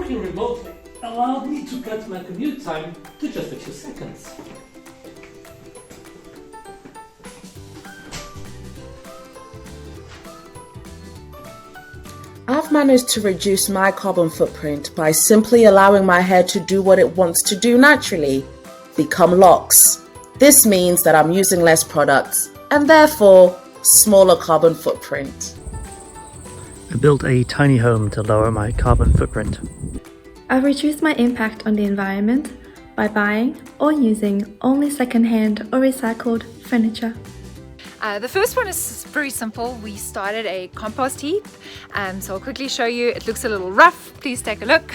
Working remotely allowed me to cut my commute time to just a few seconds. I've managed to reduce my carbon footprint by simply allowing my hair to do what it wants to do naturally, become locks. This means that I'm using less products and therefore smaller carbon footprint. I built a tiny home to lower my carbon footprint. I've reduced my impact on the environment by buying or using only second-hand or recycled furniture. The first one is very simple. We started a compost heap, so I'll quickly show you. It looks a little rough. Please take a look.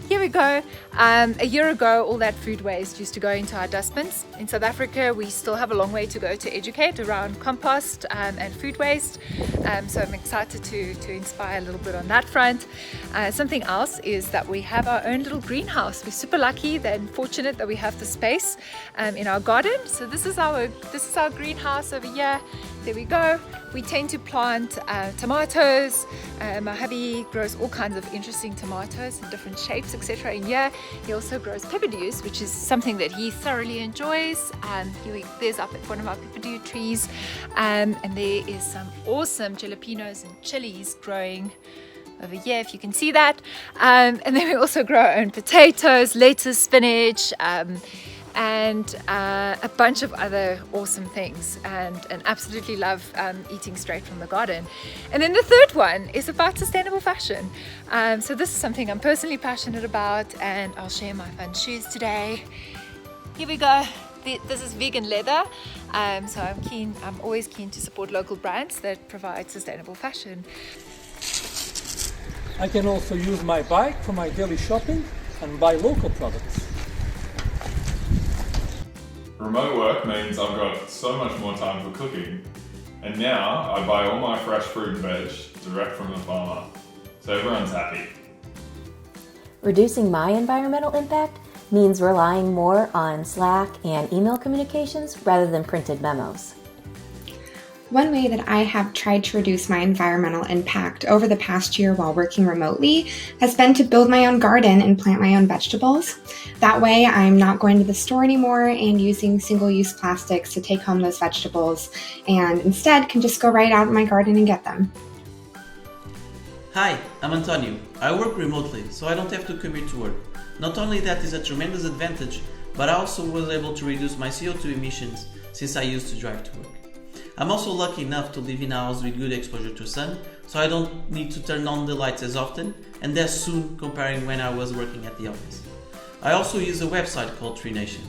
Here we go. A year ago, all that food waste used to go into our dustbins. In South Africa, we still have a long way to go to educate around compost and food waste. So I'm excited to inspire a little bit on that front. Something else is that we have our own little greenhouse. We're super lucky and fortunate that we have the space in our garden. So this is our greenhouse over here. There we go. We tend to plant tomatoes. My hubby grows all kinds of interesting tomatoes in different shapes, etc. In here, he also grows pepperdews, which is something that he thoroughly enjoys. There's up one of our pepperdew trees, and there is some awesome jalapenos and chilies growing over here, if you can see that. And then we also grow our own potatoes, lettuce, spinach, and a bunch of other awesome things, and absolutely love eating straight from the garden. And then the third one is about sustainable fashion. So this is something I'm personally passionate about, and I'll share my fun shoes today. Here we go. This is vegan leather, so I'm always keen to support local brands that provide sustainable fashion. I can also use my bike for my daily shopping and buy local products. Remote work means I've got so much more time for cooking, and now I buy all my fresh fruit and veg direct from the farmer, so everyone's happy. Reducing my environmental impact means relying more on Slack and email communications rather than printed memos. One way that I have tried to reduce my environmental impact over the past year while working remotely has been to build my own garden and plant my own vegetables. That way I'm not going to the store anymore and using single-use plastics to take home those vegetables, and instead can just go right out in my garden and get them. Hi, I'm Antonio. I work remotely, so I don't have to commute to work. Not only that is a tremendous advantage, but I also was able to reduce my CO2 emissions since I used to drive to work. I'm also lucky enough to live in a house with good exposure to sun, so I don't need to turn on the lights as often and as soon comparing when I was working at the office. I also use a website called Tree Nation,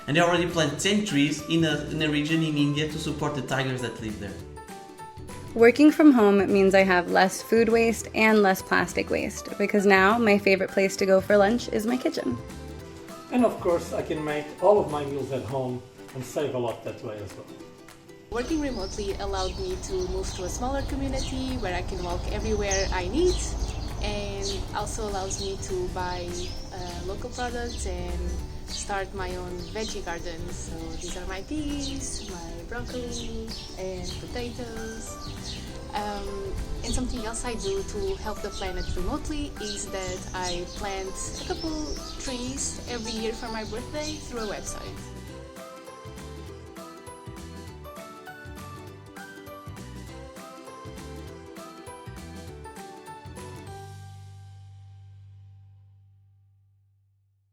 and I already planted 10 trees in a region in India to support the tigers that live there. Working from home means I have less food waste and less plastic waste, because now my favorite place to go for lunch is my kitchen. And of course, I can make all of my meals at home and save a lot that way as well. Working remotely allowed me to move to a smaller community where I can walk everywhere I need, and also allows me to buy local products and start my own veggie garden. So these are my peas, my broccoli and potatoes. And something else I do to help the planet remotely is that I plant a couple trees every year for my birthday through a website.